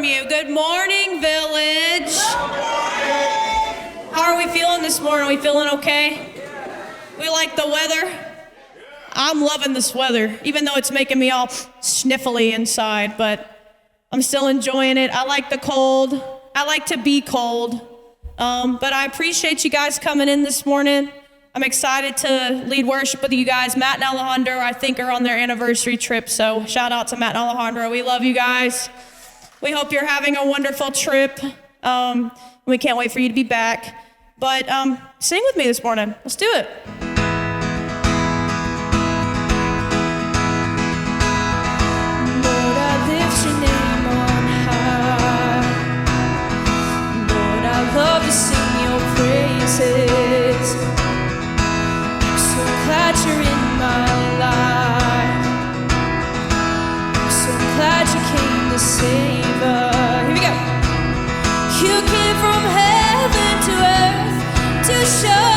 from you. Good morning, Village. How are we feeling this morning? Are we feeling okay? We like the weather? I'm loving this weather, even though it's making me all sniffly inside, but I'm still enjoying it. I like the cold. I like to be cold. But I appreciate you guys coming in this morning. I'm excited to lead worship with you guys. Matt and Alejandro, I think, are on their anniversary trip, so shout out to Matt and Alejandro. We love you guys. We hope you're having a wonderful trip. We can't wait for you to be back. But sing with me this morning. Let's do it. Lord, I lift your name on high. Lord, I love to sing your praises. I'm so glad you're in my life. I'm so glad you came to save us. Here we go. You came from heaven to earth to show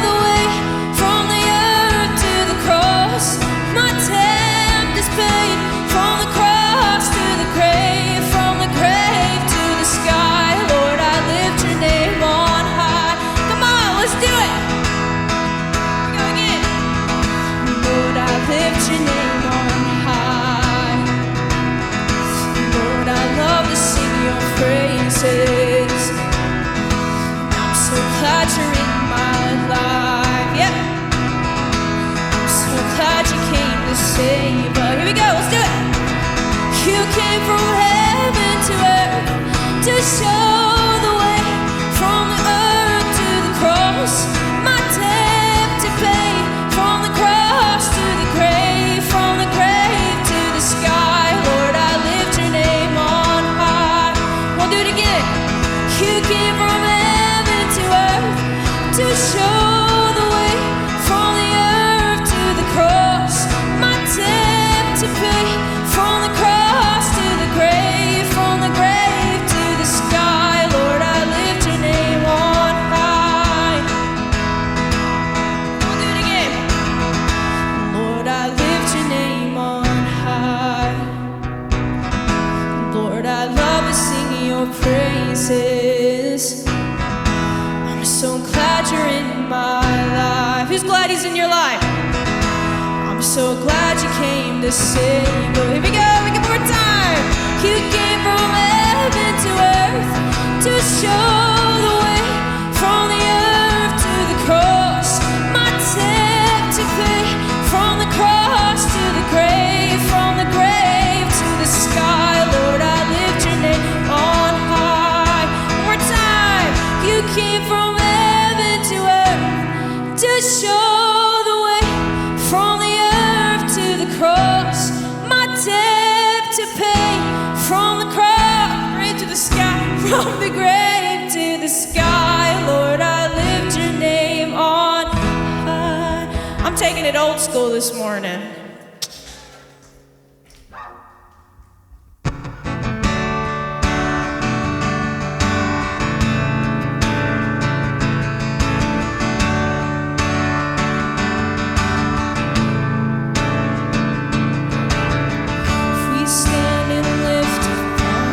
the way, from the earth to the cross. My debt is paid, from the cross to the grave, from the grave to the sky. Lord, I lift your name on high. Come on, let's do it. Here we go again. Lord, I lift your name on high. Lord, I love to sing your praises. I'm so glad you're in my life. Yep. I'm so glad you came to save us. Here we go, let's do it. You came from heaven to earth to show the way, from the earth to the cross. My debt to pay, from the cross to the grave, from the grave to the sky. Lord, I lift your name on high. We'll do it again. You came from heaven to earth to show the way, from the earth to the cross. My debt to pay, from the cross to the grave, from the grave to the sky. Lord, I lift your name on high. We'll do it again. Lord, I lift your name on high. Lord, I love to sing your praises. I'm so glad you're in my life. Who's glad he's in your life? I'm so glad you came to save us. Here we go, one more time. You came from heaven to earth to show the way, from the earth to the cross. My debt to pay, from the cross to the grave, from the grave to the sky. Lord, I lift your name on high. One more time. You came from heaven to earth to show the way, from the earth to the cross. My debt to pay, from the grave to the sky, from the grave to the sky. Lord, I lift your name on high. I'm taking it old school this morning. We stand and lift our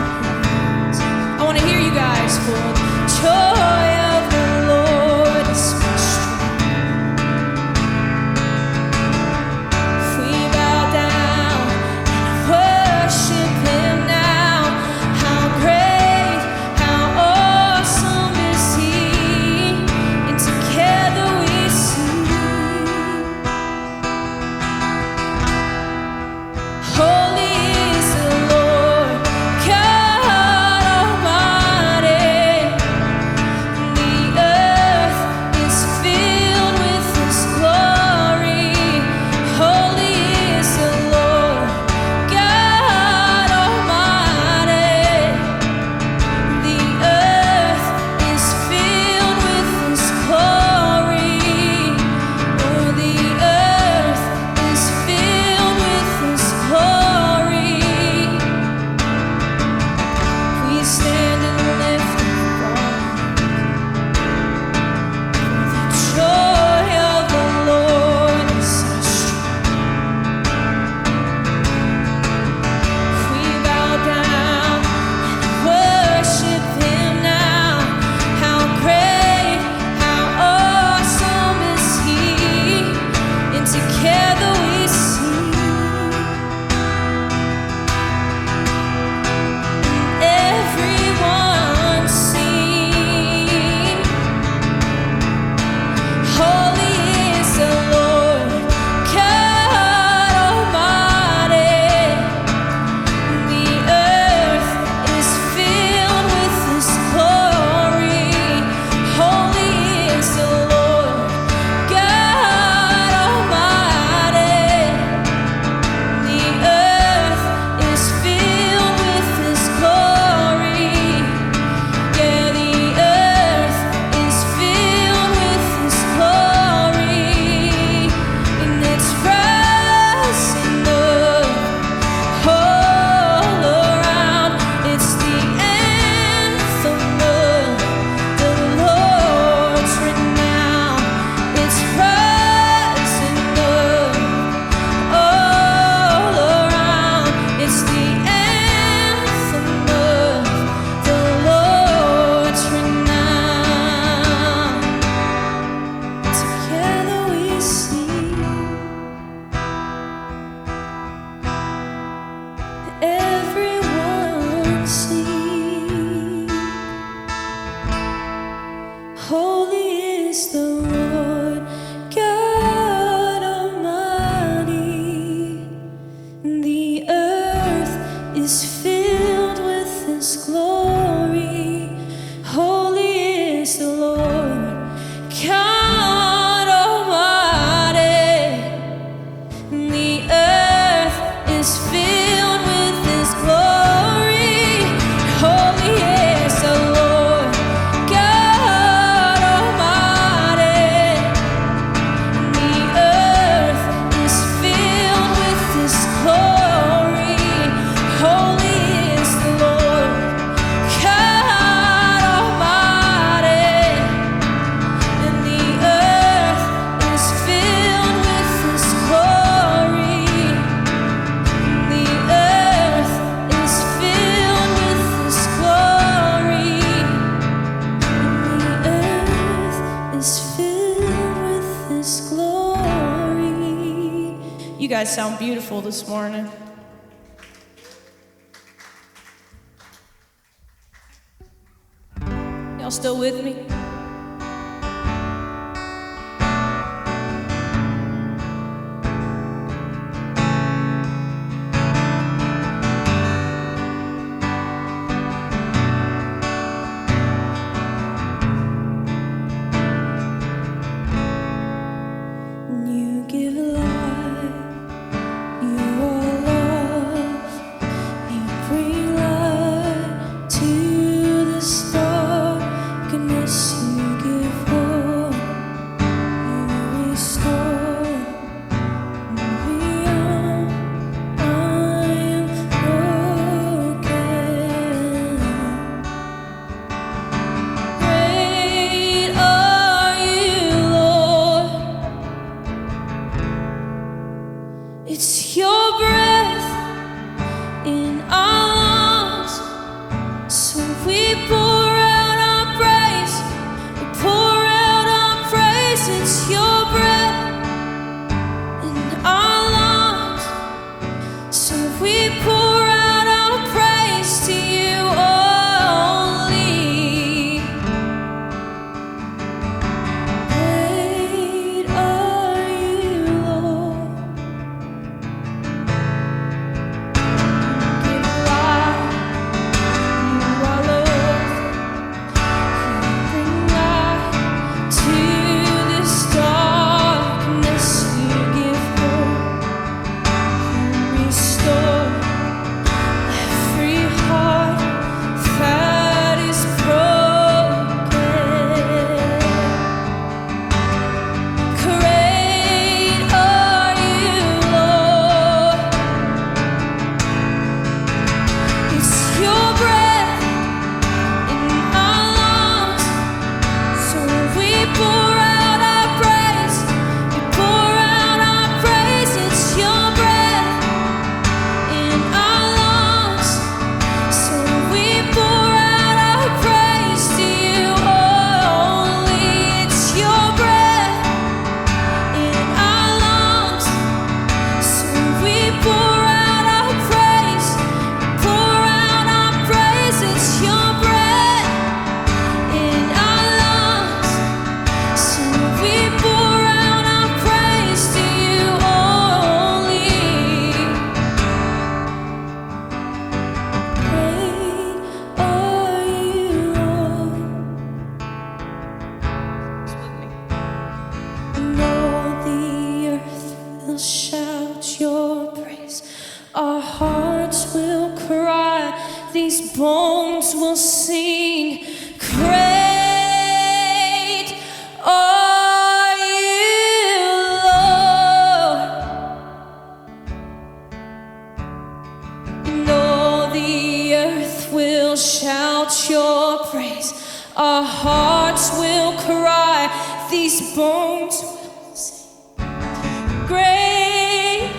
hands. I want to hear you guys. For the joy of the Lord is my strength. We You guys sound beautiful this morning. Y'all still with me? You give life, you are love, you bring light to this darkness, you give hope, you restore me beyond. I am broken. Great are you, Lord. It's your breath in our lungs, so we pour out our praise. We pour out our praise. It's your breath in our lungs, so we pour out our praise to you only. Great are you, Lord. Give life, you are love. You bring light to this darkness. You give hope. You restore every heart that is broken. Great are you, Lord. It's your breath in our lungs, so we pour out our praise. We pour out our praise. It's your breath in our lungs, so we pour out our praise to you only. It's your breath in our lungs, so we pour out our praise. Pour out our praise. It's your breath in our lungs, so we pour out our praise to you only. Great are you, Lord. And all the earth will shout your praise. Our hearts will cry. These bones will sing. Great are you, Lord. And all the earth will shout your praise. Our hearts will cry. These bones will sing. Great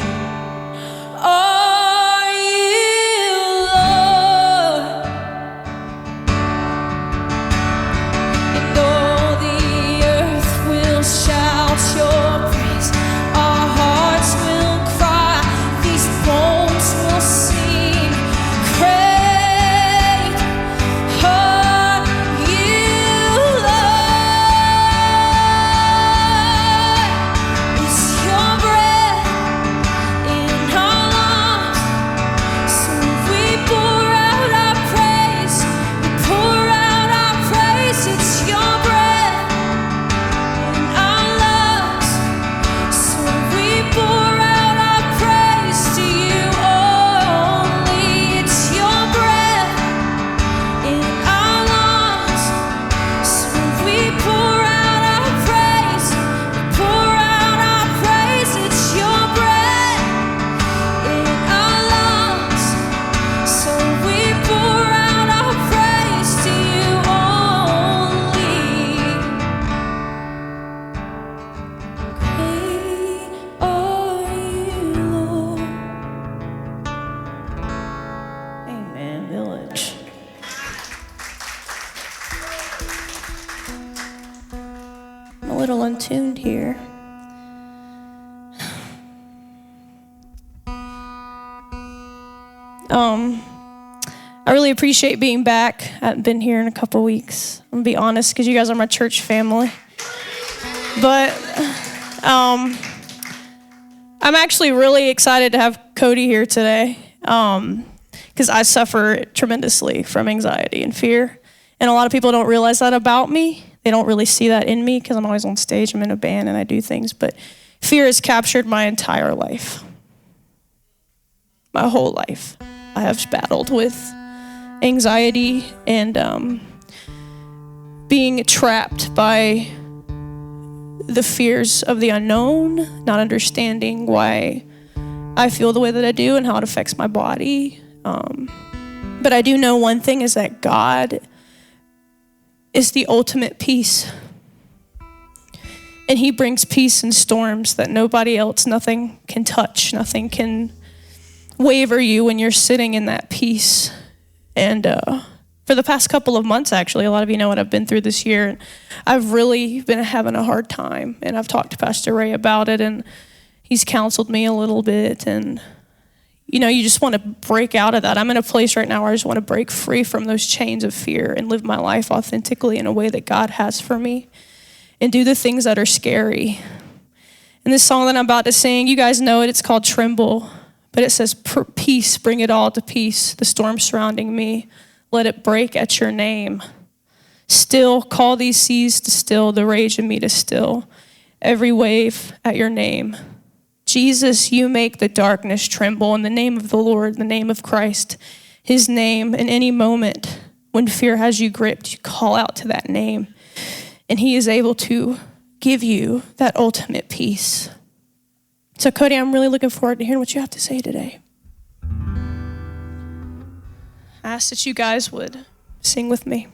are you, Lord. And all the earth will shout your praise. Our hearts will cry. These bones will sing. Great are you, Lord. It's your breath in our lungs, so we pour out our praise. We pour out our praise. It's your breath in our lungs, so we pour out our praise to you only. It's your breath in our lungs, so we pour out our praise. We pour out our praise. It's your breath in our lungs, so we pour out our praise to you only. Great are you, Lord. Amen, Village. I'm a little untuned here. I really appreciate being back. I haven't been here in a couple weeks. I'm gonna be honest, because you guys are my church family. But I'm actually really excited to have Cody here today, because I suffer tremendously from anxiety and fear. And a lot of people don't realize that about me. They don't really see that in me, because I'm always on stage, I'm in a band, and I do things. But fear has captured my entire life. My whole life. I have battled with anxiety and being trapped by the fears of the unknown, not understanding why I feel the way that I do and how it affects my body. But I do know one thing is that God is the ultimate peace. And he brings peace in storms that nobody else, nothing can touch, nothing can waver you when you're sitting in that peace. And for the past couple of months, actually, a lot of you know what I've been through this year. And I've really been having a hard time. And I've talked to Pastor Ray about it, and he's counseled me a little bit. And, you know, you just want to break out of that. I'm in a place right now where I just want to break free from those chains of fear and live my life authentically in a way that God has for me and do the things that are scary. And this song that I'm about to sing, you guys know it. It's called Tremble. But it says, peace, bring it all to peace. The storm surrounding me, let it break at your name. Still, call these seas to still, the rage in me to still. Every wave at your name. Jesus, you make the darkness tremble. In the name of the Lord, the name of Christ, his name. In any moment when fear has you gripped, you call out to that name. And he is able to give you that ultimate peace. So Cody, I'm really looking forward to hearing what you have to say today. I ask that you guys would sing with me.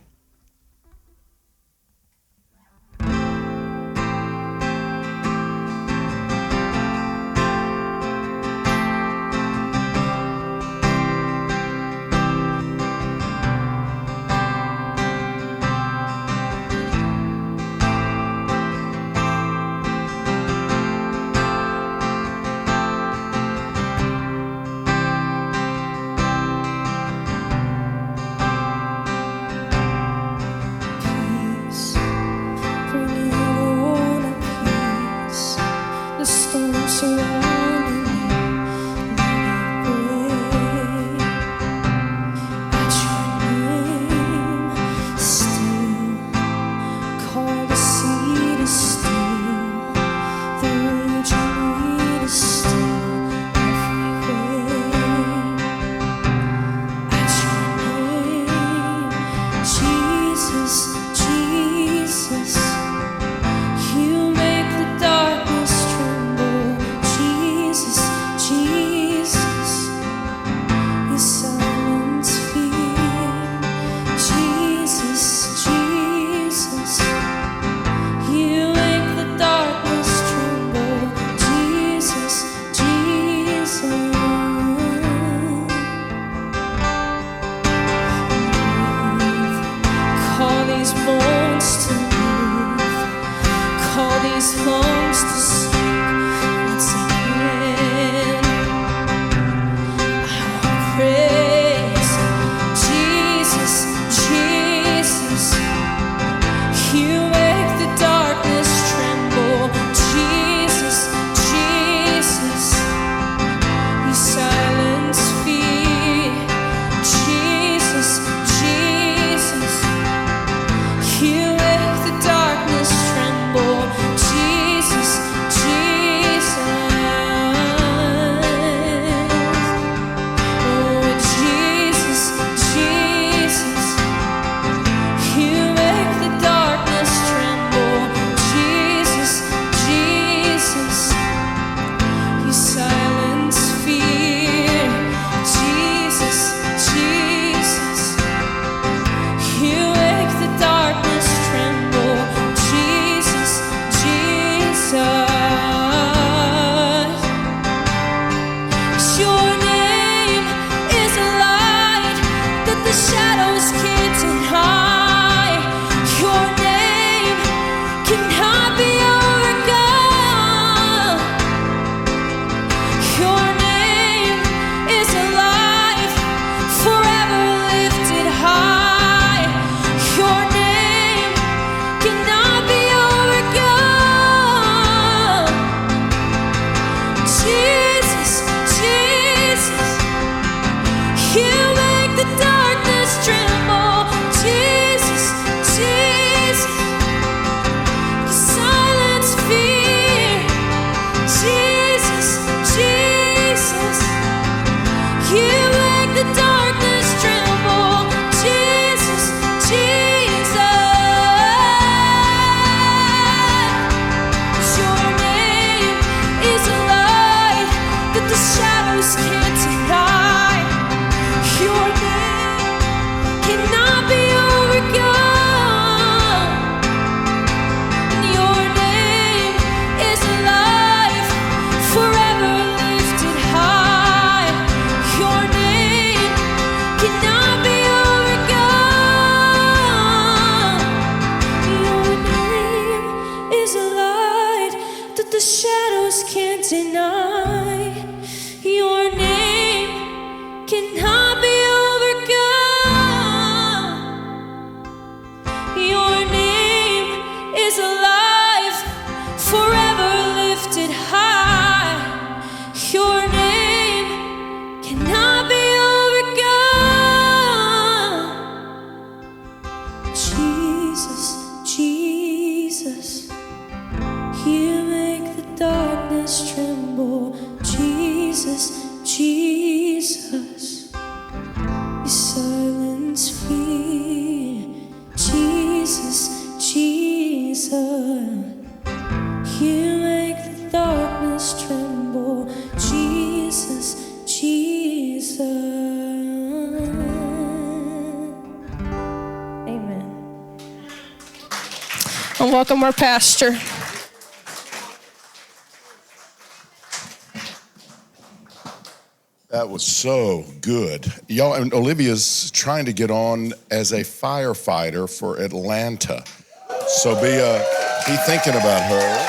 that the shadows can't deny. Your name cannot be overcome. Your name is alive, forever lifted high. Your name cannot be overcome. Your name is a light that the shadows can't deny. Your name cannot be overcome. Your name is alive, forever lifted high. Your name cannot be overcome. Jesus, Jesus, you make the darkness tremble. Jesus, Jesus, you silence fear. Jesus, Jesus, you make the darkness tremble. Jesus, Jesus. Amen. And welcome our pastor. That was so good. Y'all, and Olivia's trying to get on as a firefighter for Atlanta. So be thinking about her.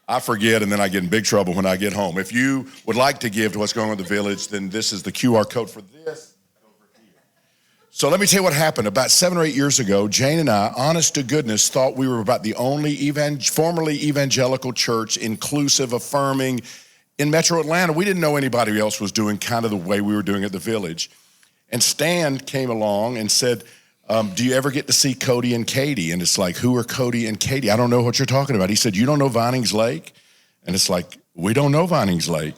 I forget, and then I get in big trouble when I get home. If you would like to give to what's going on in the village, then this is the QR code for this. So let me tell you what happened. About 7 or 8 years ago, Jane and I, honest to goodness, thought we were about the only formerly evangelical church, inclusive, affirming, in Metro Atlanta. We didn't know anybody else was doing kind of the way we were doing at the village. And Stan came along and said, do you ever get to see Cody and Katie? And it's like, who are Cody and Katie? I don't know what you're talking about. He said, you don't know Vinings Lake? And it's like, we don't know Vinings Lake.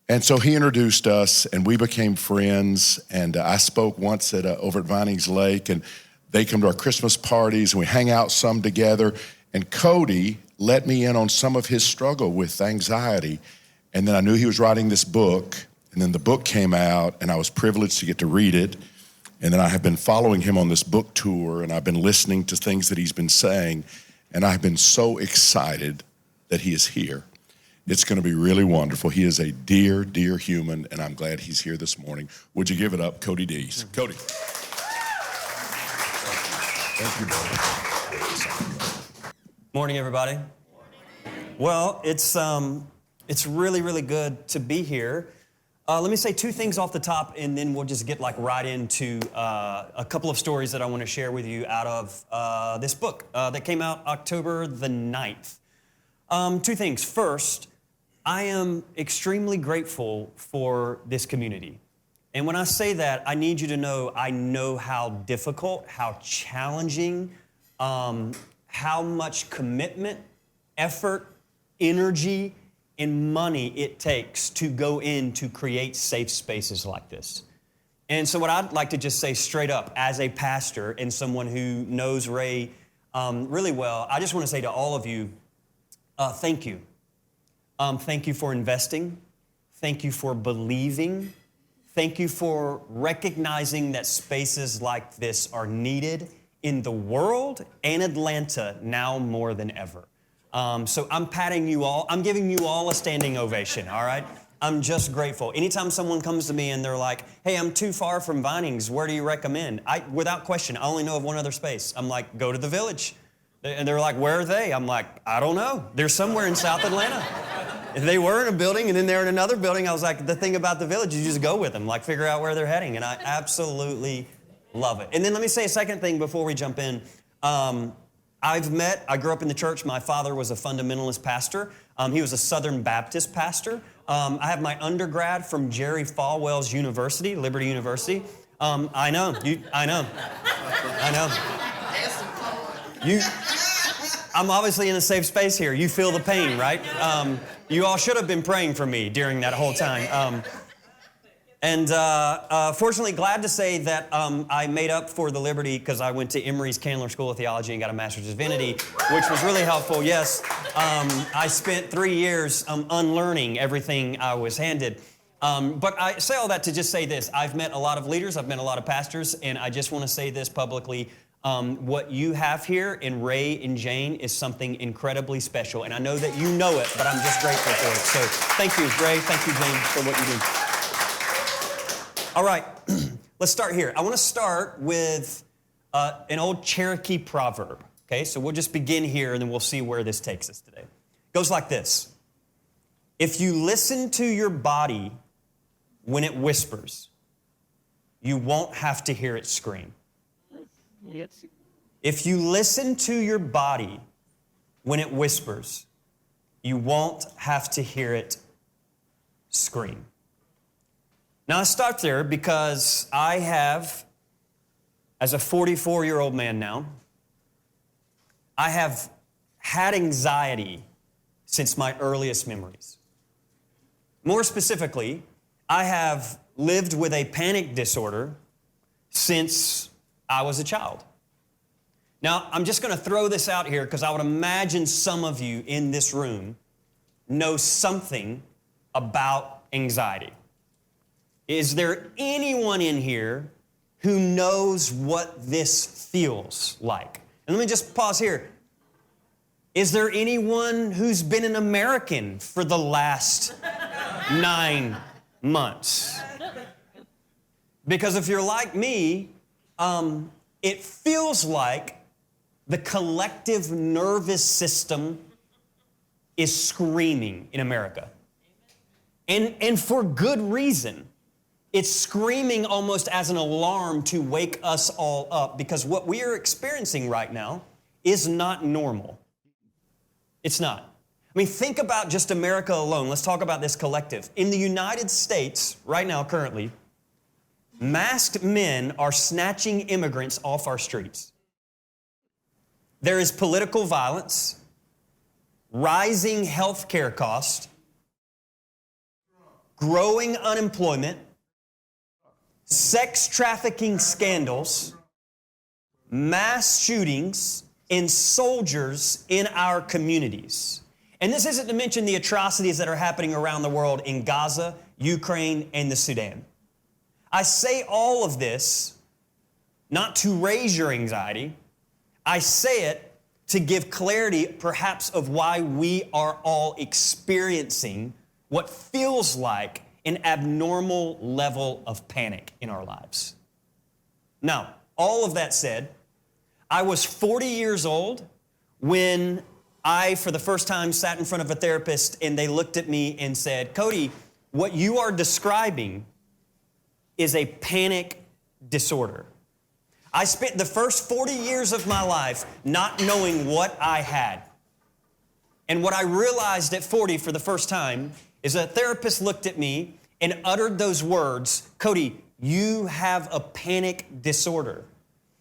And so he introduced us, and we became friends. And I spoke once over at Vinings Lake, and they come to our Christmas parties, and we hang out some together. And Cody let me in on some of his struggle with anxiety. And then I knew he was writing this book, and then the book came out, and I was privileged to get to read it. And then I have been following him on this book tour, and I've been listening to things that he's been saying, and I've been so excited that he is here. It's going to be really wonderful. He is a dear, dear human, and I'm glad he's here this morning. Would you give it up, Cody Deese? Mm-hmm. Cody. Thank you, brother. Morning, everybody. Well, it's really, really good to be here. Let me say two things off the top, and then we'll just get right into a couple of stories that I want to share with you out of this book that came out October the 9th. Two things. First, I am extremely grateful for this community. And when I say that, I need you to know I know how difficult, how challenging, how much commitment, effort, energy, and money it takes to go in to create safe spaces like this. And so what I'd like to just say straight up as a pastor and someone who knows Ray really well, I just want to say to all of you, thank you. Thank you for investing. Thank you for believing. Thank you for recognizing that spaces like this are needed in the world and Atlanta now more than ever. So I'm patting you all. I'm giving you all a standing ovation, all right? I'm just grateful. Anytime someone comes to me and they're like, hey, I'm too far from Vinings, where do you recommend? Without question, I only know of one other space. I'm like, go to the Village. And they're like, where are they? I'm like, I don't know. They're somewhere in South Atlanta. They were in a building and then they're in another building. I was like, the thing about the Village, you just go with them, figure out where they're heading. And I absolutely love it. And then let me say a second thing before we jump in. I grew up in the church. My father was a fundamentalist pastor. He was a Southern Baptist pastor. I have my undergrad from Jerry Falwell's University, Liberty University. I know. I'm obviously in a safe space here. You feel the pain, right? You all should have been praying for me during that whole time. And fortunately, glad to say that I made up for the Liberty because I went to Emory's Candler School of Theology and got a Master's of Divinity, which was really helpful, yes. I spent 3 years unlearning everything I was handed. But I say all that to just say this. I've met a lot of leaders, I've met a lot of pastors, and I just want to say this publicly. What you have here in Ray and Jane is something incredibly special, and I know that you know it, but I'm just grateful for it. So thank you, Ray, thank you, Jane, for what you do. All right, let's start here. I want to start with an old Cherokee proverb, okay? So we'll just begin here, and then we'll see where this takes us today. It goes like this. If you listen to your body when it whispers, you won't have to hear it scream. If you listen to your body when it whispers, you won't have to hear it scream. Now, I start there because I have, as a 44-year-old man now, I have had anxiety since my earliest memories. More specifically, I have lived with a panic disorder since I was a child. Now, I'm just going to throw this out here because I would imagine some of you in this room know something about anxiety. Is there anyone in here who knows what this feels like? And let me just pause here. Is there anyone who's been an American for the last 9 months? Because if you're like me, it feels like the collective nervous system is screaming in America. And for good reason. It's screaming almost as an alarm to wake us all up because what we are experiencing right now is not normal. It's not. I mean, think about just America alone. Let's talk about this collective. In the United States, right now, currently, masked men are snatching immigrants off our streets. There is political violence, rising health care costs, growing unemployment, sex trafficking scandals, mass shootings, and soldiers in our communities. And this isn't to mention the atrocities that are happening around the world in Gaza, Ukraine, and the Sudan. I say all of this not to raise your anxiety. I say it to give clarity perhaps of why we are all experiencing what feels like an abnormal level of panic in our lives. Now, all of that said, I was 40 years old when I, for the first time, sat in front of a therapist and they looked at me and said, Cody, what you are describing is a panic disorder. I spent the first 40 years of my life not knowing what I had. And what I realized at 40 for the first time is a therapist looked at me and uttered those words, Cody, you have a panic disorder.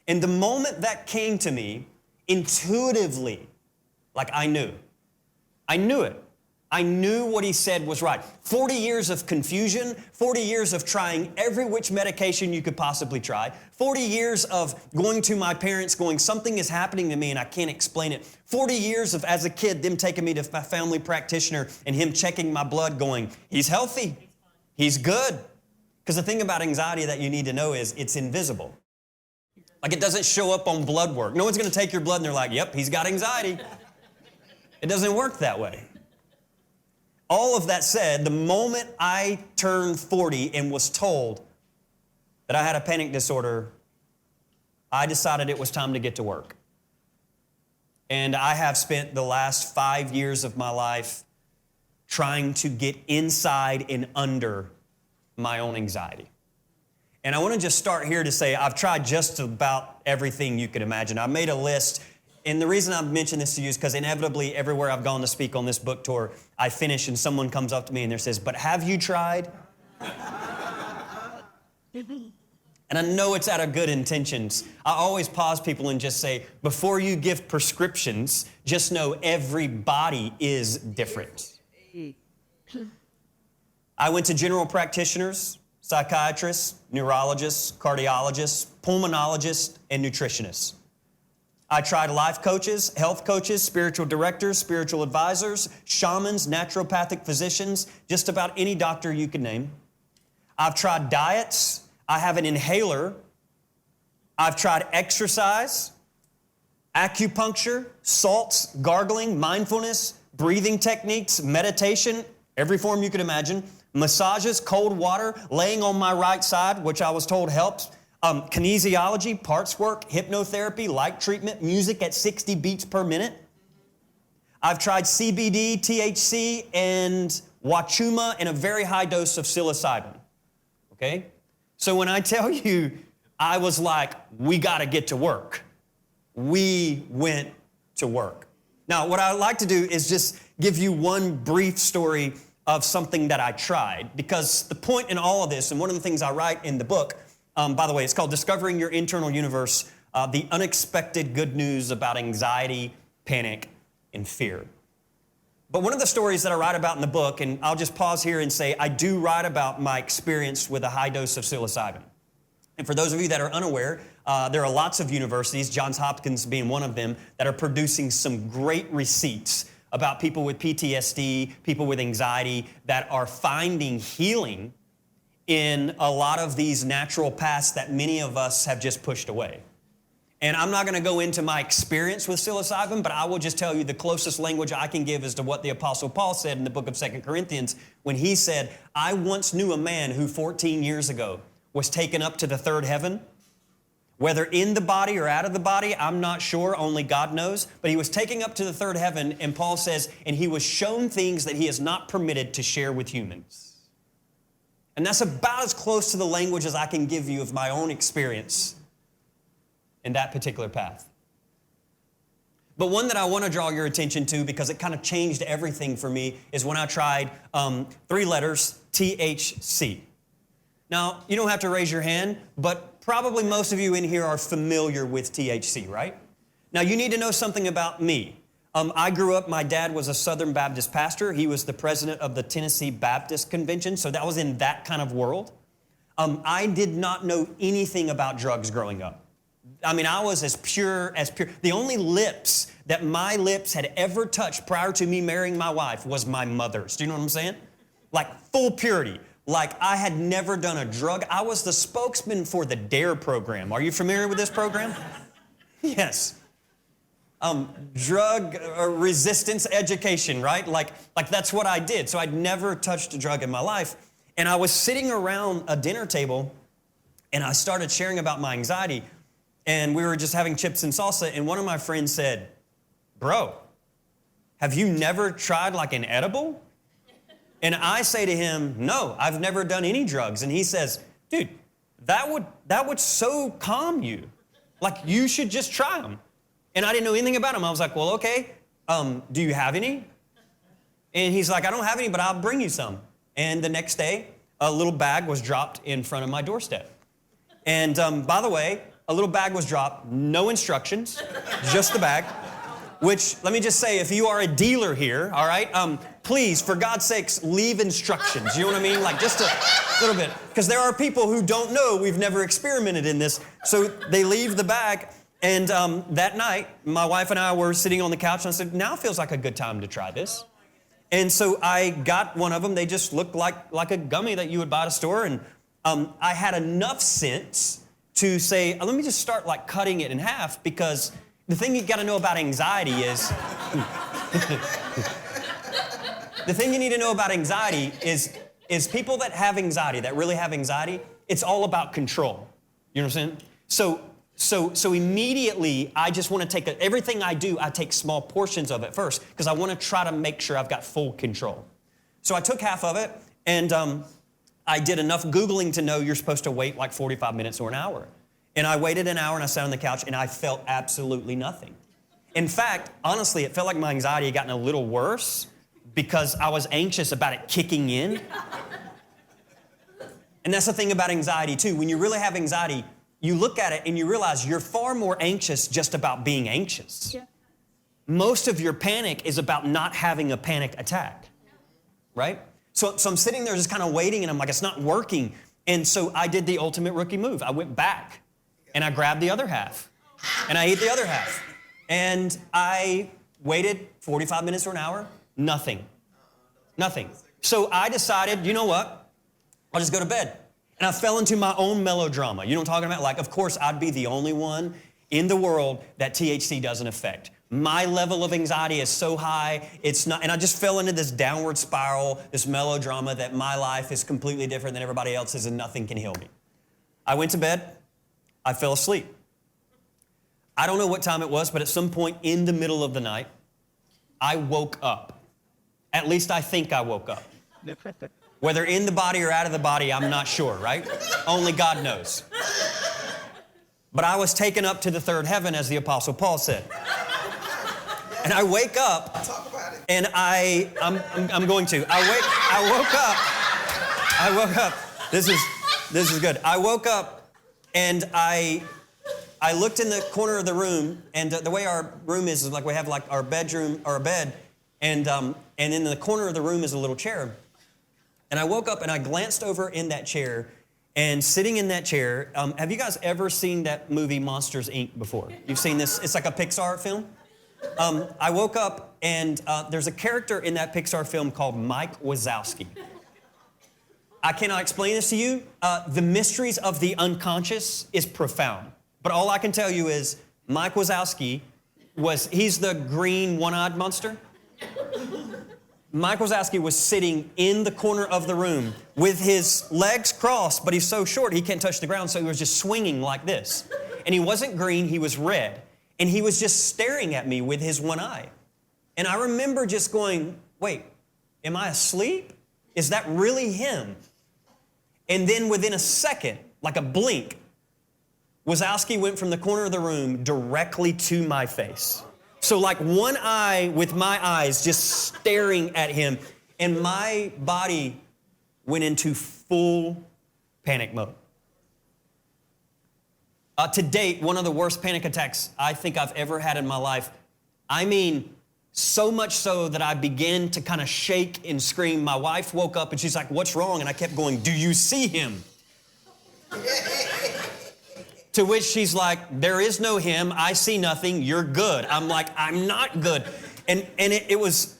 And the moment that came to me, intuitively, like I knew it. I knew what he said was right. 40 years of confusion, 40 years of trying every which medication you could possibly try, 40 years of going to my parents going, something is happening to me and I can't explain it. 40 years of, as a kid, them taking me to my family practitioner and him checking my blood going, he's healthy, he's good. Because the thing about anxiety that you need to know is it's invisible. Like it doesn't show up on blood work. No one's going to take your blood and they're like, yep, he's got anxiety. It doesn't work that way. All of that said, the moment I turned 40 and was told that I had a panic disorder, I decided it was time to get to work. And I have spent the last 5 years of my life trying to get inside and under my own anxiety. And I want to just start here to say I've tried just about everything you could imagine. I made a list. And the reason I've mentioned this to you is because inevitably everywhere I've gone to speak on this book tour, I finish and someone comes up to me and they says, but have you tried? And I know it's out of good intentions. I always pause people and just say, before you give prescriptions, just know every body is different. I went to general practitioners, psychiatrists, neurologists, cardiologists, pulmonologists, and nutritionists. I tried life coaches, health coaches, spiritual directors, spiritual advisors, shamans, naturopathic physicians, just about any doctor you could name. I've tried diets. I have an inhaler. I've tried exercise, acupuncture, salts, gargling, mindfulness, breathing techniques, meditation, every form you could imagine, massages, cold water, laying on my right side, which I was told helps, kinesiology, parts work, hypnotherapy, light treatment, music at 60 beats per minute. I've tried CBD, THC, and wachuma, and a very high dose of psilocybin. Okay? So when I tell you, I was like, we got to get to work. We went to work. Now, what I like to do is just give you one brief story of something that I tried, because the point in all of this, and one of the things I write in the book, by the way, it's called Discovering Your Internal Universe, the unexpected good news about anxiety, panic, and fear. But one of the stories that I write about in the book, and I'll just pause here and say, I do write about my experience with a high dose of psilocybin. And for those of you that are unaware, there are lots of universities, Johns Hopkins being one of them, that are producing some great receipts about people with PTSD, people with anxiety, that are finding healing in a lot of these natural paths that many of us have just pushed away. And I'm not going to go into my experience with psilocybin, but I will just tell you the closest language I can give is to what the Apostle Paul said in the book of 2 Corinthians when he said, I once knew a man who 14 years ago was taken up to the third heaven. Whether in the body or out of the body, I'm not sure, only God knows. But he was taken up to the third heaven, and Paul says, and he was shown things that he is not permitted to share with humans. And that's about as close to the language as I can give you of my own experience in that particular path. But one that I want to draw your attention to, because it kind of changed everything for me, is when I tried 3 letters, THC. Now, you don't have to raise your hand, but probably most of you in here are familiar with THC, right? Now, you need to know something about me. I grew up, my dad was a Southern Baptist pastor. He was the president of the Tennessee Baptist Convention, so that was in that kind of world. I did not know anything about drugs growing up. I mean, I was as pure as pure. The only lips that my lips had ever touched prior to me marrying my wife was my mother's. Do you know what I'm saying? Like full purity. Like I had never done a drug. I was the spokesman for the DARE program. Are you familiar with this program? Yes. Drug resistance education, right? Like that's what I did. So I'd never touched a drug in my life. And I was sitting around a dinner table and I started sharing about my anxiety. And we were just having chips and salsa. And one of my friends said, bro, have you never tried like an edible? And I say to him, no, I've never done any drugs. And he says, dude, that would so calm you. Like you should just try them. And I didn't know anything about him. I was like, well, okay, do you have any? And he's like, I don't have any, but I'll bring you some. And the next day, a little bag was dropped in front of my doorstep. And by the way, a little bag was dropped, no instructions, just the bag. Which, let me just say, if you are a dealer here, all right, please, for God's sakes, leave instructions. You know what I mean? Like just a little bit. Because there are people who don't know, we've never experimented in this. So they leave the bag. And that night, my wife and I were sitting on the couch, and I said, now feels like a good time to try this. And so I got one of them. They just looked like a gummy that you would buy at a store. And I had enough sense to say, let me just start like cutting it in half, because the thing you got to know about anxiety is, the thing you need to know about anxiety is people that have anxiety, that really have anxiety, it's all about control. You know what I'm saying? So immediately, I just want to take everything I do, I take small portions of it first, because I want to try to make sure I've got full control. So I took half of it, and I did enough Googling to know you're supposed to wait like 45 minutes or an hour. And I waited an hour, and I sat on the couch, and I felt absolutely nothing. In fact, honestly, it felt like my anxiety had gotten a little worse because I was anxious about it kicking in. And that's the thing about anxiety, too. When you really have anxiety, you look at it and you realize you're far more anxious just about being anxious. Yeah. Most of your panic is about not having a panic attack, right? So I'm sitting there just kind of waiting, and I'm like, it's not working. And so I did the ultimate rookie move. I went back and I grabbed the other half and I ate the other half. And I waited 45 minutes or an hour, nothing. So I decided, you know what? I'll just go to bed. And I fell into my own melodrama. You know what I'm talking about? Like, of course, I'd be the only one in the world that THC doesn't affect. My level of anxiety is so high, it's not, and I just fell into this downward spiral, this melodrama that my life is completely different than everybody else's and nothing can heal me. I went to bed, I fell asleep. I don't know what time it was, but at some point in the middle of the night, I woke up. At least I think I woke up. Whether in the body or out of the body, I'm not sure, right? Only God knows. But I was taken up to the third heaven, as the Apostle Paul said. And I wake up, and I'm going to. I woke up. This is good. I woke up, and I looked in the corner of the room, and the way our room is like we have like our bedroom or a bed, and in the corner of the room is a little chair. And I woke up and I glanced over in that chair, and sitting in that chair, have you guys ever seen that movie Monsters, Inc. before? You've seen this? It's like a Pixar film. I woke up and there's a character in that Pixar film called Mike Wazowski. I cannot explain this to you. The mysteries of the unconscious is profound. But all I can tell you is Mike Wazowski he's the green one-eyed monster. Mike Wazowski was sitting in the corner of the room with his legs crossed, but he's so short he can't touch the ground, so he was just swinging like this. And he wasn't green, he was red. And he was just staring at me with his one eye. And I remember just going, wait, am I asleep? Is that really him? And then within a second, like a blink, Wazowski went from the corner of the room directly to my face. So like one eye with my eyes just staring at him, and my body went into full panic mode. To date, one of the worst panic attacks I think I've ever had in my life. I mean, so much so that I began to kind of shake and scream. My wife woke up and she's like, "What's wrong?" And I kept going, "Do you see him?" To which she's like, "There is no him. I see nothing. You're good." I'm like, "I'm not good." And it was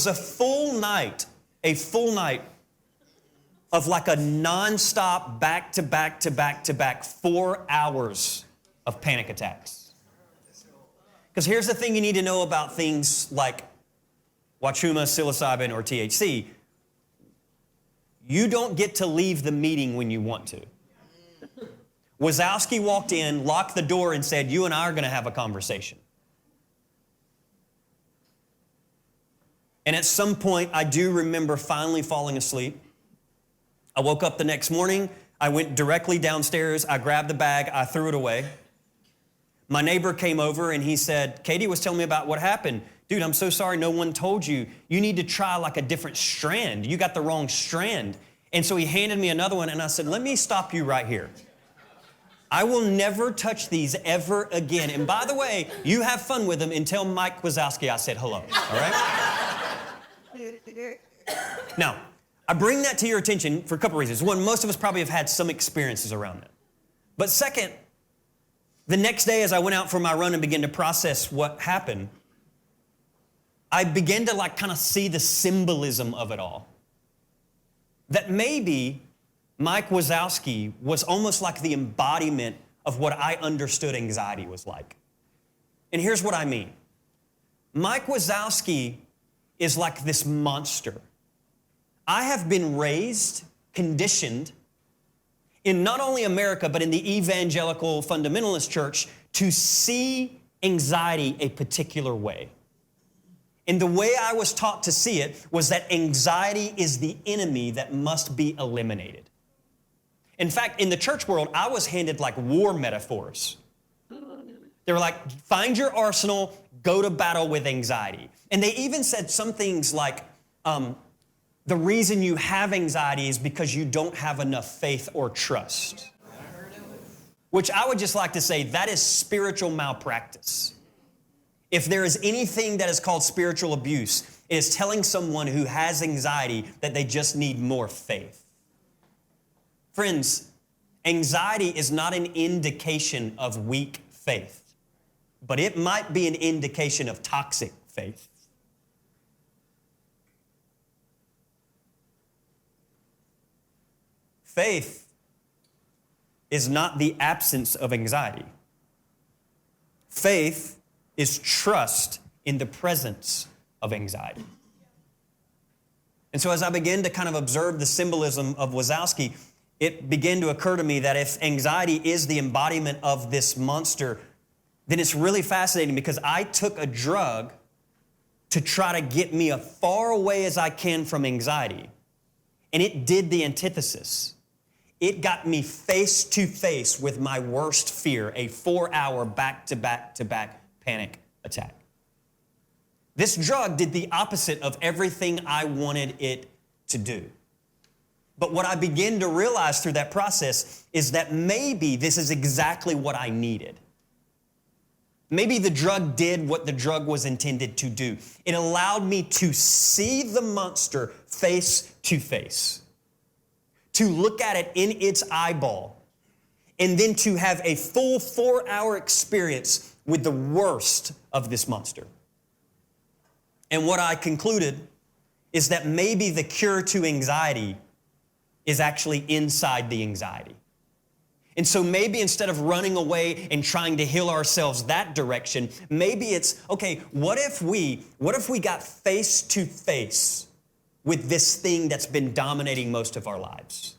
a full night of like a nonstop back to back 4 hours of panic attacks. Because here's the thing you need to know about things like wachuma, psilocybin, or THC. You don't get to leave the meeting when you want to. Wazowski walked in, locked the door, and said, "You and I are going to have a conversation." And at some point, I do remember finally falling asleep. I woke up the next morning. I went directly downstairs. I grabbed the bag. I threw it away. My neighbor came over and he said, "Katie was telling me about what happened. Dude, I'm so sorry no one told you. You need to try like a different strand. You got the wrong strand." And so he handed me another one and I said, "Let me stop you right here. I will never touch these ever again. And by the way, you have fun with them and tell Mike Wazowski I said hello." All right? Now, I bring that to your attention for a couple reasons. One, most of us probably have had some experiences around that. But second, the next day as I went out for my run and began to process what happened, I began to like kind of see the symbolism of it all. That maybe Mike Wazowski was almost like the embodiment of what I understood anxiety was like. And here's what I mean. Mike Wazowski is like this monster. I have been raised, conditioned, in not only America, but in the evangelical fundamentalist church, to see anxiety a particular way. And the way I was taught to see it was that anxiety is the enemy that must be eliminated. In fact, in the church world, I was handed like war metaphors. They were like, find your arsenal, go to battle with anxiety. And they even said some things like, the reason you have anxiety is because you don't have enough faith or trust. Which I would just like to say, that is spiritual malpractice. If there is anything that is called spiritual abuse, it is telling someone who has anxiety that they just need more faith. Friends, anxiety is not an indication of weak faith, but it might be an indication of toxic faith. Faith is not the absence of anxiety. Faith is trust in the presence of anxiety. And so as I began to kind of observe the symbolism of Wazowski, it began to occur to me that if anxiety is the embodiment of this monster, then it's really fascinating because I took a drug to try to get me as far away as I can from anxiety. And it did the antithesis. It got me face to face with my worst fear, a 4-hour back-to-back-to-back panic attack. This drug did the opposite of everything I wanted it to do. But what I began to realize through that process is that maybe this is exactly what I needed. Maybe the drug did what the drug was intended to do. It allowed me to see the monster face to face, to look at it in its eyeball, and then to have a full 4-hour experience with the worst of this monster. And what I concluded is that maybe the cure to anxiety is actually inside the anxiety. And so maybe instead of running away and trying to heal ourselves that direction, maybe it's, okay, what if we got face to face with this thing that's been dominating most of our lives?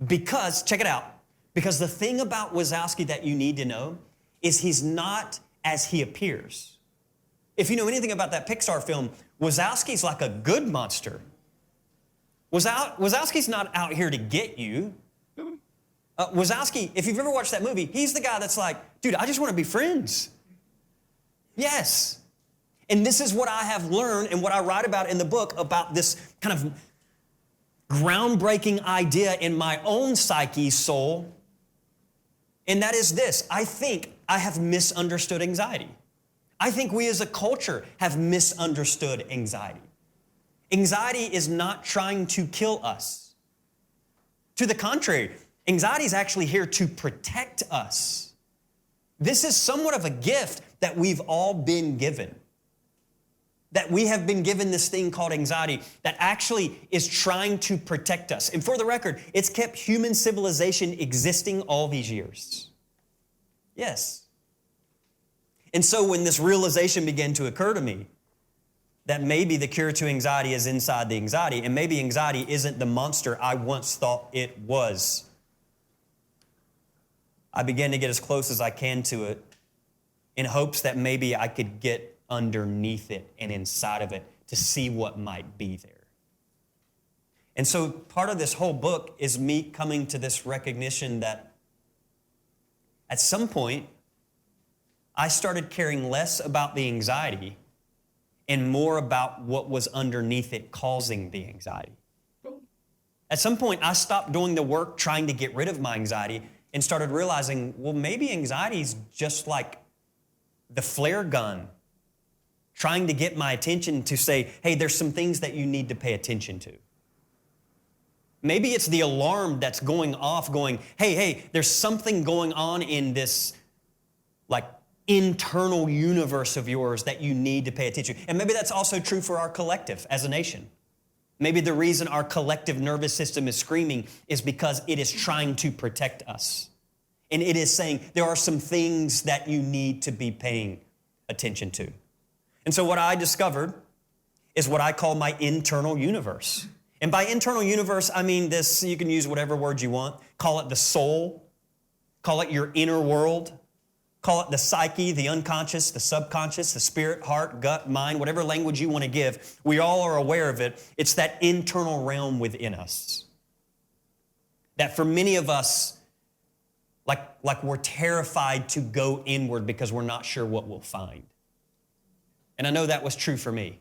Because, check it out, because the thing about Wazowski that you need to know is he's not as he appears. If you know anything about that Pixar film, Wazowski's like a good monster. Wazowski's not out here to get you. Wazowski, if you've ever watched that movie, he's the guy that's like, dude, I just want to be friends. Yes. And this is what I have learned and what I write about in the book about this kind of groundbreaking idea in my own psyche, soul. And that is this: I think I have misunderstood anxiety. I think we as a culture have misunderstood anxiety. Anxiety is not trying to kill us. To the contrary, anxiety is actually here to protect us. This is somewhat of a gift that we've all been given. That we have been given this thing called anxiety that actually is trying to protect us. And for the record, it's kept human civilization existing all these years. Yes. And so when this realization began to occur to me, that maybe the cure to anxiety is inside the anxiety, and maybe anxiety isn't the monster I once thought it was, I began to get as close as I can to it in hopes that maybe I could get underneath it and inside of it to see what might be there. And so part of this whole book is me coming to this recognition that at some point, I started caring less about the anxiety and more about what was underneath it causing the anxiety. At some point, I stopped doing the work trying to get rid of my anxiety and started realizing, well, maybe anxiety is just like the flare gun trying to get my attention to say, hey, there's some things that you need to pay attention to. Maybe it's the alarm that's going off going, hey, there's something going on in this like internal universe of yours that you need to pay attention to. And maybe that's also true for our collective as a nation. Maybe the reason our collective nervous system is screaming is because it is trying to protect us. And it is saying there are some things that you need to be paying attention to. And so what I discovered is what I call my internal universe. And by internal universe, I mean this, you can use whatever word you want. Call it the soul. Call it your inner world. Call it the psyche, the unconscious, the subconscious, the spirit, heart, gut, mind, whatever language you want to give. We all are aware of it. It's that internal realm within us. That for many of us, like we're terrified to go inward because we're not sure what we'll find. And I know that was true for me.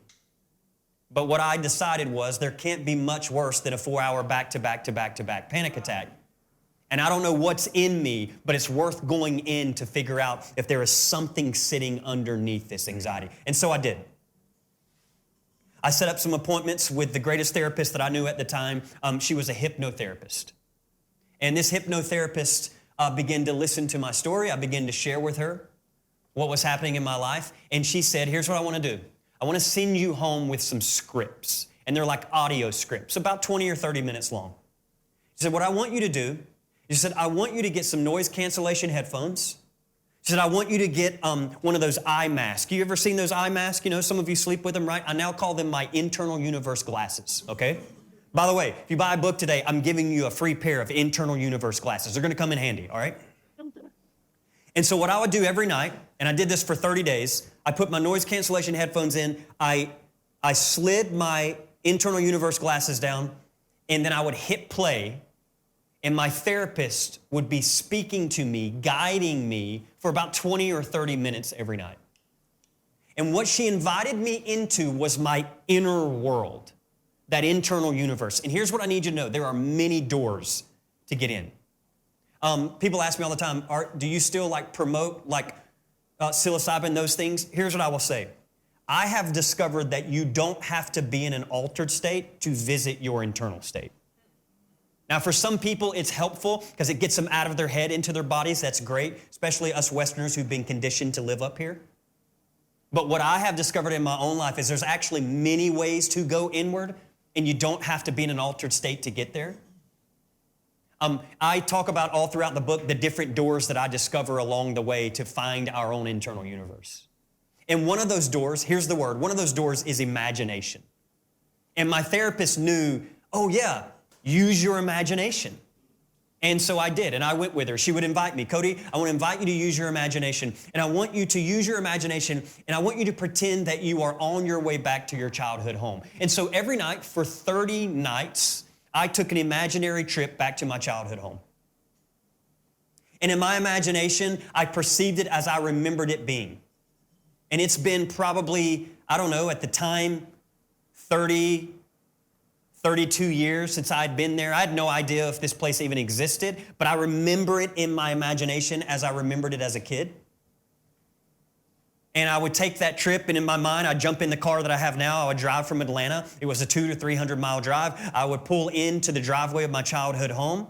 But what I decided was there can't be much worse than a 4-hour back-to-back-to-back-to-back panic attack. And I don't know what's in me, but it's worth going in to figure out if there is something sitting underneath this anxiety. And so I did. I set up some appointments with the greatest therapist that I knew at the time. She was a hypnotherapist. And this hypnotherapist began to listen to my story. I began to share with her what was happening in my life. And she said, here's what I want to do. I want to send you home with some scripts. And they're like audio scripts, about 20 or 30 minutes long. She said, what I want you to do, she said, I want you to get some noise cancellation headphones. She said, I want you to get one of those eye masks. You ever seen those eye masks? You know, some of you sleep with them, right? I now call them my internal universe glasses, okay? By the way, if you buy a book today, I'm giving you a free pair of internal universe glasses. They're going to come in handy, all right? And so what I would do every night, and I did this for 30 days, I put my noise cancellation headphones in, I slid my internal universe glasses down, and then I would hit play, and my therapist would be speaking to me, guiding me for about 20 or 30 minutes every night. And what she invited me into was my inner world, that internal universe. And here's what I need you to know. There are many doors to get in. People ask me all the time, do you still promote psilocybin, those things? Here's what I will say. I have discovered that you don't have to be in an altered state to visit your internal state. Now, for some people, it's helpful because it gets them out of their head into their bodies. That's great, especially us Westerners who've been conditioned to live up here. But what I have discovered in my own life is there's actually many ways to go inward, and you don't have to be in an altered state to get there. I talk about all throughout the book the different doors that I discover along the way to find our own internal universe. And one of those doors, here's the word, one of those doors is imagination. And my therapist knew, oh yeah, use your imagination. And so I did, and I went with her. She would invite me, Cody, I want to invite you to use your imagination. And I want you to use your imagination, and I want you to pretend that you are on your way back to your childhood home. And so every night for 30 nights, I took an imaginary trip back to my childhood home. And in my imagination, I perceived it as I remembered it being. And it's been probably, I don't know, at the time, 32 years since I'd been there. I had no idea if this place even existed, but I remember it in my imagination as I remembered it as a kid. And I would take that trip, and in my mind, I'd jump in the car that I have now. I would drive from Atlanta. It was a 200 to 300 mile drive. I would pull into the driveway of my childhood home.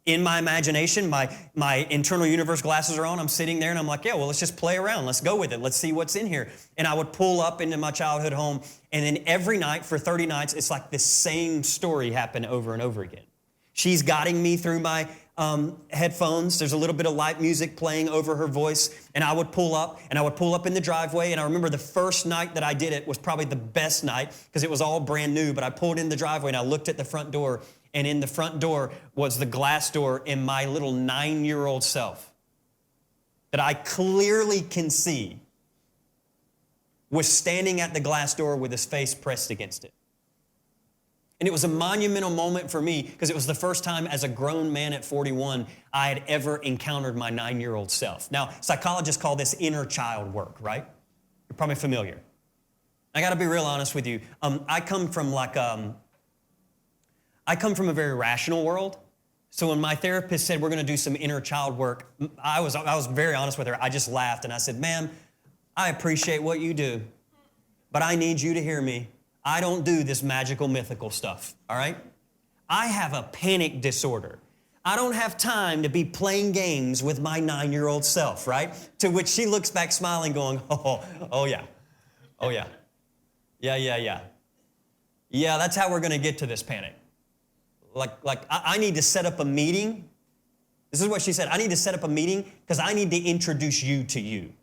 In my imagination, my internal universe glasses are on. I'm sitting there and I'm like, yeah, well, let's just play around. Let's go with it. Let's see what's in here. And I would pull up into my childhood home. And then every night for 30 nights, it's like the same story happened over and over again. She's guiding me through my headphones. There's a little bit of light music playing over her voice. And I would pull up in the driveway. And I remember the first night that I did it was probably the best night because it was all brand new. But I pulled in the driveway and I looked at the front door. And in the front door was the glass door in my little 9-year-old self that I clearly can see was standing at the glass door with his face pressed against it. And it was a monumental moment for me because it was the first time as a grown man at 41 I had ever encountered my 9-year-old self. Now, psychologists call this inner child work, right? You're probably familiar. I got to be real honest with you. I come from a very rational world. So when my therapist said, we're going to do some inner child work, I was very honest with her. I just laughed and I said, ma'am, I appreciate what you do, but I need you to hear me. I don't do this magical, mythical stuff, all right? I have a panic disorder. I don't have time to be playing games with my 9-year-old self, right? To which she looks back smiling going, oh yeah. Yeah, that's how we're going to get to this panic. I need to set up a meeting. This is what she said. I need to set up a meeting because I need to introduce you to you.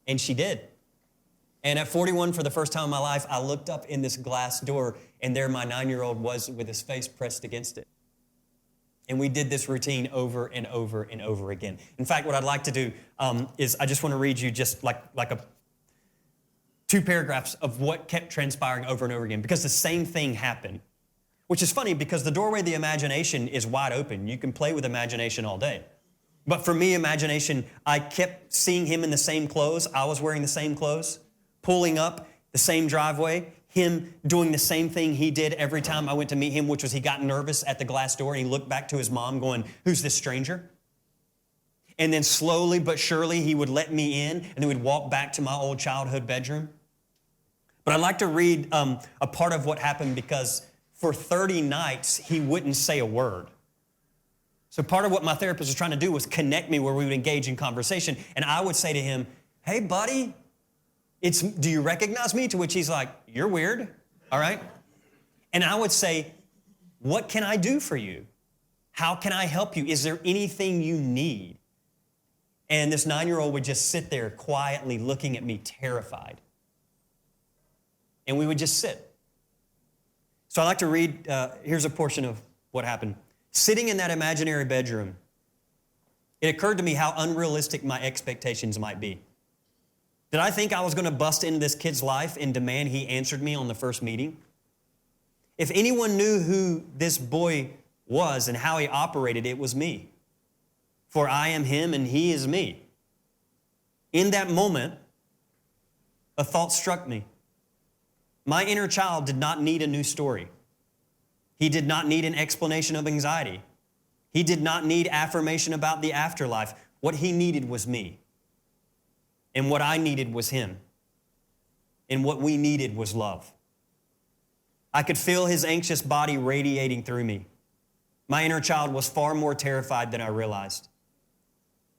And she did. And at 41, for the first time in my life, I looked up in this glass door, and there my 9-year-old was with his face pressed against it. And we did this routine over and over and over again. In fact, what I'd like to do is I just want to read you just like 2 paragraphs of what kept transpiring over and over again, because the same thing happened. Which is funny because the doorway of the imagination is wide open. You can play with imagination all day. But for me, imagination, I kept seeing him in the same clothes. I was wearing the same clothes, pulling up the same driveway, him doing the same thing he did every time I went to meet him, which was he got nervous at the glass door and he looked back to his mom going, who's this stranger? And then slowly but surely he would let me in and then we'd walk back to my old childhood bedroom. But I'd like to read a part of what happened because for 30 nights, he wouldn't say a word. So part of what my therapist was trying to do was connect me where we would engage in conversation. And I would say to him, hey, buddy, do you recognize me? To which he's like, you're weird, all right? And I would say, what can I do for you? How can I help you? Is there anything you need? And this 9-year-old would just sit there quietly looking at me, terrified. And we would just sit. So I like to read, here's a portion of what happened. Sitting in that imaginary bedroom, it occurred to me how unrealistic my expectations might be. Did I think I was going to bust into this kid's life and demand he answered me on the first meeting? If anyone knew who this boy was and how he operated, it was me. For I am him and he is me. In that moment, a thought struck me. My inner child did not need a new story. He did not need an explanation of anxiety. He did not need affirmation about the afterlife. What he needed was me. And what I needed was him. And what we needed was love. I could feel his anxious body radiating through me. My inner child was far more terrified than I realized.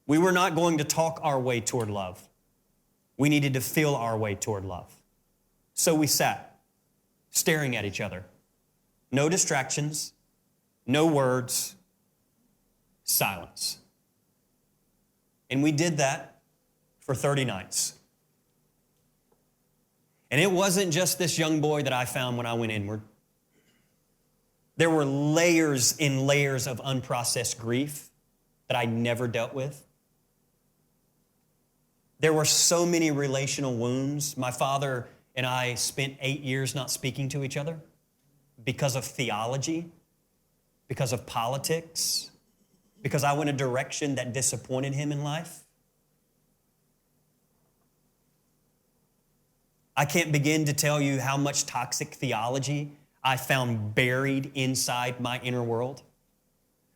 We were not going to talk our way toward love. We needed to feel our way toward love. So we sat, staring at each other. No distractions, no words, silence. And we did that for 30 nights. And it wasn't just this young boy that I found when I went inward. There were layers and layers of unprocessed grief that I never dealt with. There were so many relational wounds. My father and I spent 8 years not speaking to each other because of theology, because of politics, because I went a direction that disappointed him in life. I can't begin to tell you how much toxic theology I found buried inside my inner world.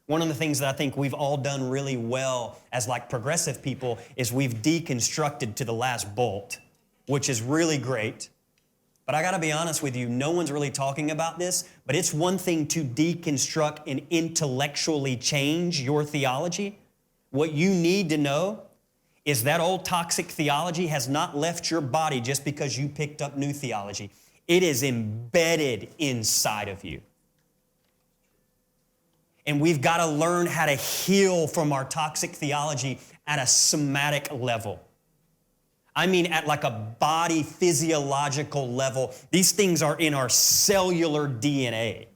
One of the things that I think we've all done really well as like progressive people is we've deconstructed to the last bolt, which is really great. But I gotta be honest with you, no one's really talking about this, but it's one thing to deconstruct and intellectually change your theology. What you need to know is that old toxic theology has not left your body just because you picked up new theology. It is embedded inside of you. And we've got to learn how to heal from our toxic theology at a somatic level. I mean, at like a body physiological level. These things are in our cellular DNA.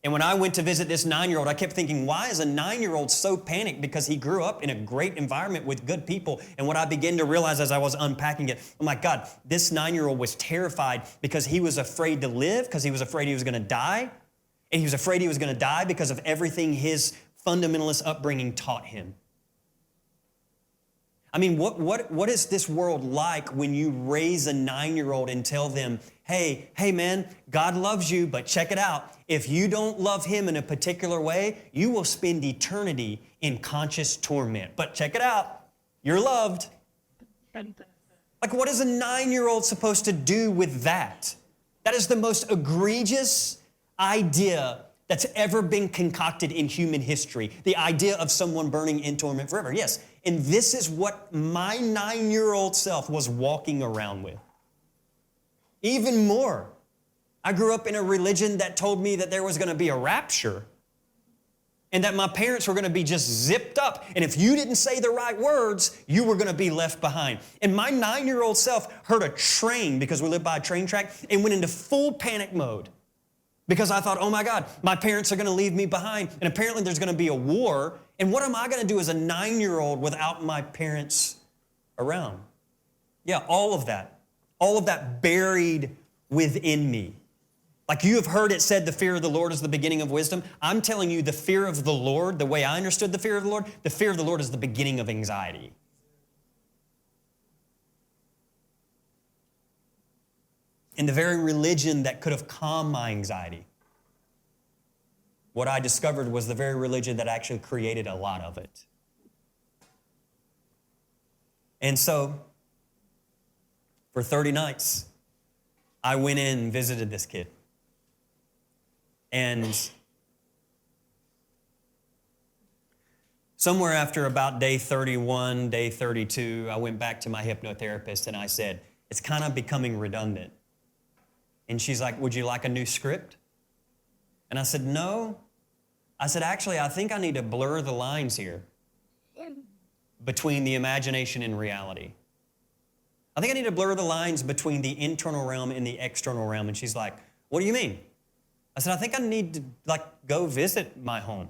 And when I went to visit this 9-year-old, I kept thinking, why is a 9-year-old so panicked? Because he grew up in a great environment with good people. And what I began to realize as I was unpacking it, oh my God, this 9-year-old was terrified because he was afraid to live, because he was afraid he was going to die. And he was afraid he was going to die because of everything his fundamentalist upbringing taught him. I mean, what is this world like when you raise a 9-year-old and tell them, hey man, God loves you, but check it out. If you don't love him in a particular way, you will spend eternity in conscious torment. But check it out, you're loved. Like, what is a 9-year-old supposed to do with that? That is the most egregious idea that's ever been concocted in human history. The idea of someone burning in torment forever. Yes, and this is what my 9-year-old self was walking around with. Even more, I grew up in a religion that told me that there was going to be a rapture and that my parents were going to be just zipped up. And if you didn't say the right words, you were going to be left behind. And my 9-year-old self heard a train, because we lived by a train track, and went into full panic mode. Because I thought, oh my God, my parents are going to leave me behind. And apparently there's going to be a war. And what am I going to do as a 9-year-old without my parents around? Yeah, all of that buried within me. Like you have heard it said, the fear of the Lord is the beginning of wisdom. I'm telling you, the fear of the Lord, the way I understood the fear of the Lord is the beginning of anxiety. And the very religion that could have calmed my anxiety, what I discovered was the very religion that actually created a lot of it. And so, for 30 nights, I went in and visited this kid. And Somewhere after about day 31, day 32, I went back to my hypnotherapist and I said, it's kind of becoming redundant. And she's like, would you like a new script? And I said, no. I said, actually, I think I need to blur the lines here between the imagination and reality. I think I need to blur the lines between the internal realm and the external realm. And she's like, what do you mean? I said, I think I need to go visit my home,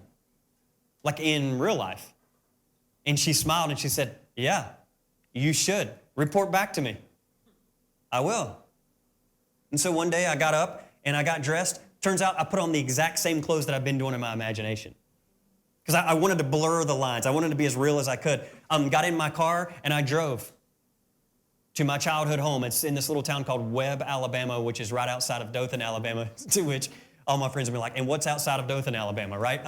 in real life. And she smiled and she said, yeah, you should. Report back to me. I will. And so one day I got up and I got dressed. Turns out I put on the exact same clothes that I've been doing in my imagination. Because I wanted to blur the lines. I wanted to be as real as I could. Got in my car and I drove to my childhood home. It's in this little town called Webb, Alabama, which is right outside of Dothan, Alabama, to which all my friends have been like, and what's outside of Dothan, Alabama, right?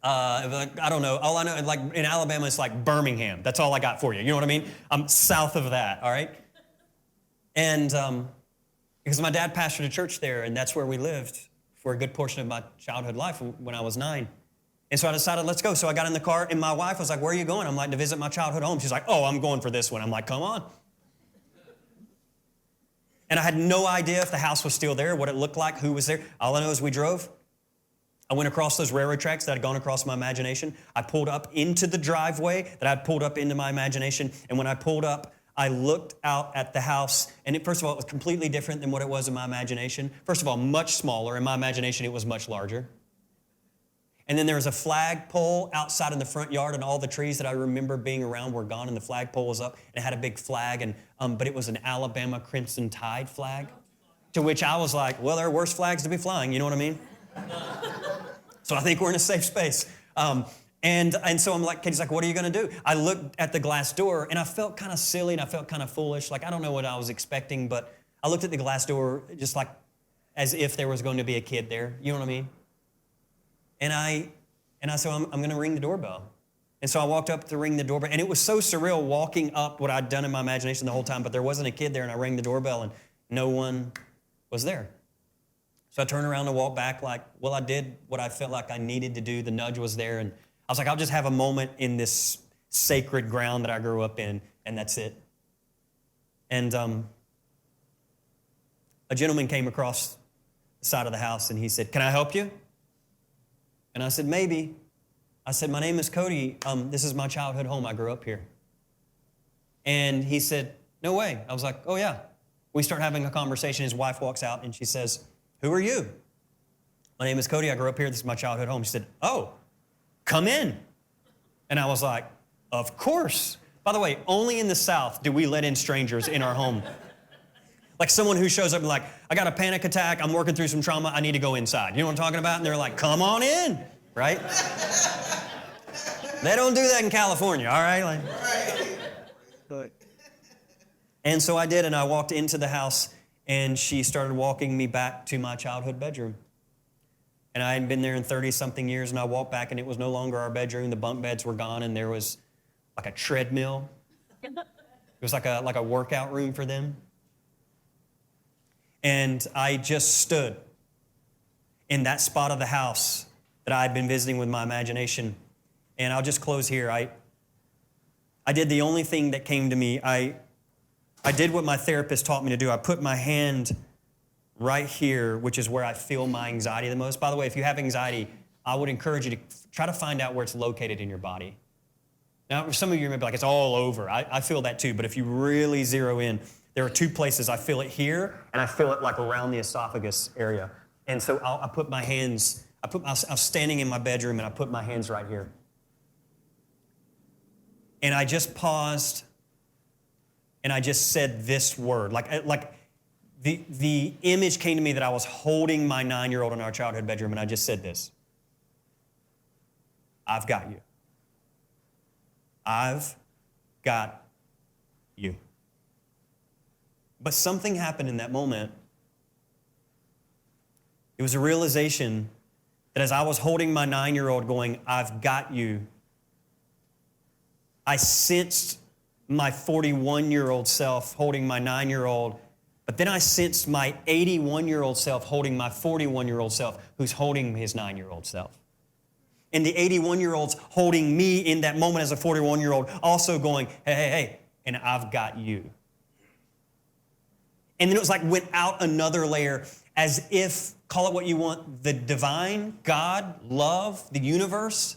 I don't know. All I know, in Alabama, it's like Birmingham. That's all I got for you. You know what I mean? I'm south of that, all right? And because my dad pastored a church there, and that's where we lived for a good portion of my childhood life when I was 9. And so I decided, let's go. So I got in the car, and my wife was like, where are you going? I'm like, to visit my childhood home. She's like, oh, I'm going for this one. I'm like, come on. And I had no idea if the house was still there, what it looked like, who was there. All I know is we drove. I went across those railroad tracks that had gone across my imagination. I pulled up into the driveway that I'd pulled up into my imagination. And when I pulled up, I looked out at the house. And first of all, it was completely different than what it was in my imagination. First of all, much smaller. In my imagination, it was much larger. And then there was a flagpole outside in the front yard, and all the trees that I remember being around were gone, and the flagpole was up, and it had a big flag, but it was an Alabama Crimson Tide flag, to which I was like, well, there are worse flags to be flying, you know what I mean? So I think we're in a safe space. And so I'm like, Katie's like, what are you going to do? I looked at the glass door, and I felt kind of silly, and I felt kind of foolish. I don't know what I was expecting, but I looked at the glass door just as if there was going to be a kid there, you know what I mean? And I said, I'm going to ring the doorbell. And so I walked up to ring the doorbell. And it was so surreal walking up what I'd done in my imagination the whole time, but there wasn't a kid there. And I rang the doorbell and no one was there. So I turned around and walked back I did what I felt like I needed to do. The nudge was there. And I was like, I'll just have a moment in this sacred ground that I grew up in, and that's it. And a gentleman came across the side of the house and he said, can I help you? And I said, maybe. I said, my name is Cody. This is my childhood home. I grew up here. And he said, no way. I was like, oh, yeah. We start having a conversation. His wife walks out and she says, who are you? My name is Cody. I grew up here. This is my childhood home. She said, oh, come in. And I was like, of course. By the way, only in the South do we let in strangers in our home. Like someone who shows up and I got a panic attack, I'm working through some trauma, I need to go inside. You know what I'm talking about? And they're like, come on in, right? They don't do that in California, all right? And so I did, and I walked into the house, and she started walking me back to my childhood bedroom. And I hadn't been there in 30-something years, and I walked back, and it was no longer our bedroom. The bunk beds were gone, and there was a treadmill. It was like a workout room for them. And I just stood in that spot of the house that I had been visiting with my imagination. And I'll just close here. I did the only thing that came to me. I did what my therapist taught me to do. I put my hand right here, which is where I feel my anxiety the most. By the way, if you have anxiety, I would encourage you to try to find out where it's located in your body. Now, some of you may be like, it's all over. I feel that too. But if you really zero in, there are 2 places. I feel it here, and I feel it around the esophagus area. And so I put my hands, I was standing in my bedroom, and I put my hands right here. And I just paused, and I just said this word. The image came to me that I was holding my 9-year-old in our childhood bedroom, and I just said this. I've got you. I've got you. But something happened in that moment. It was a realization that as I was holding my 9-year-old going, I've got you, I sensed my 41-year-old self holding my 9-year-old, but then I sensed my 81-year-old self holding my 41-year-old self who's holding his 9-year-old self. And the 81-year-old's holding me in that moment as a 41-year-old, also going, hey, hey, hey, and I've got you. And then it was like went out another layer as if, call it what you want, the divine, God, love, the universe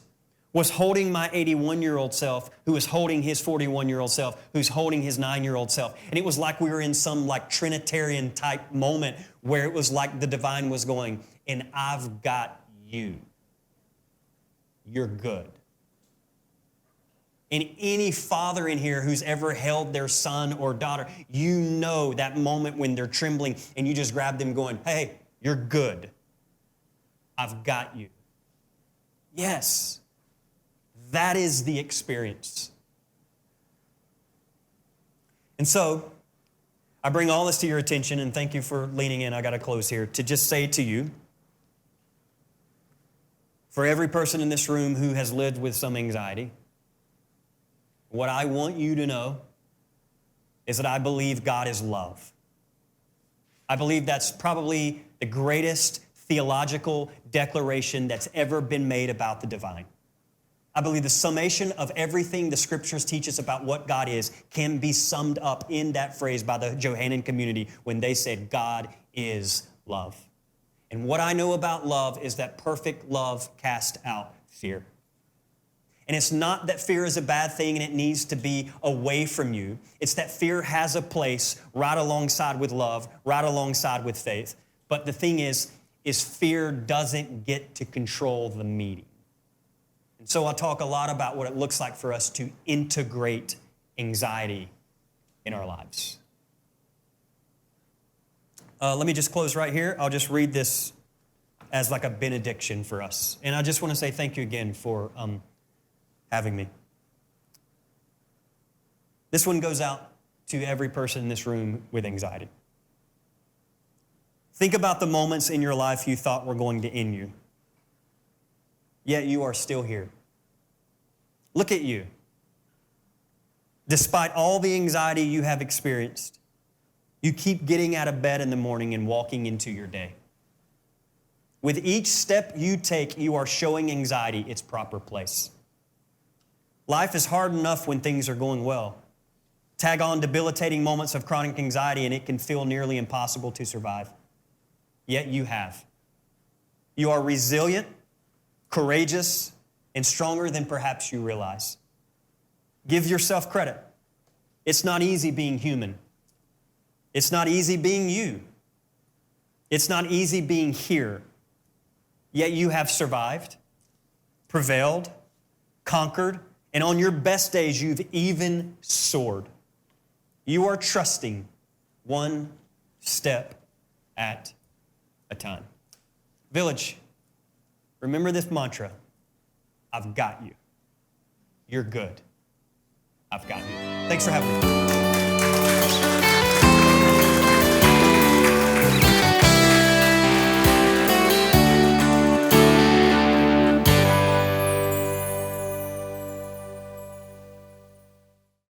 was holding my 81-year-old self, who was holding his 41-year-old self, who's holding his 9-year-old self. And it was like we were in some like Trinitarian type moment where it was like the divine was going, and I've got you. You're good. And any father in here who's ever held their son or daughter, you know that moment when they're trembling and you just grab them going, hey, you're good. I've got you. Yes, that is the experience. And so, I bring all this to your attention, and thank you for leaning in. I got to close here to just say to you, for every person in this room who has lived with some anxiety, what I want you to know is that I believe God is love. I believe that's probably the greatest theological declaration that's ever been made about the divine. I believe the summation of everything the scriptures teach us about what God is can be summed up in that phrase by the Johannine community when they said, God is love. And what I know about love is that perfect love casts out fear. And it's not that fear is a bad thing and it needs to be away from you. It's that fear has a place right alongside with love, right alongside with faith. But the thing is fear doesn't get to control the meeting. And so I talk a lot about what it looks like for us to integrate anxiety in our lives. Let me just close right here. I'll just read this as like a benediction for us. And I just want to say thank you again for having me. This one goes out to every person in this room with anxiety. Think about the moments in your life you thought were going to end you, yet you are still here. Look at you. Despite all the anxiety you have experienced, you keep getting out of bed in the morning and walking into your day. With each step you take, you are showing anxiety its proper place. Life is hard enough when things are going well. Tag on debilitating moments of chronic anxiety and it can feel nearly impossible to survive. Yet you have. You are resilient, courageous, and stronger than perhaps you realize. Give yourself credit. It's not easy being human. It's not easy being you. It's not easy being here. Yet you have survived, prevailed, conquered, and on your best days, you've even soared. You are trusting one step at a time. Village, remember this mantra. I've got you. You're good. I've got you. Thanks for having me.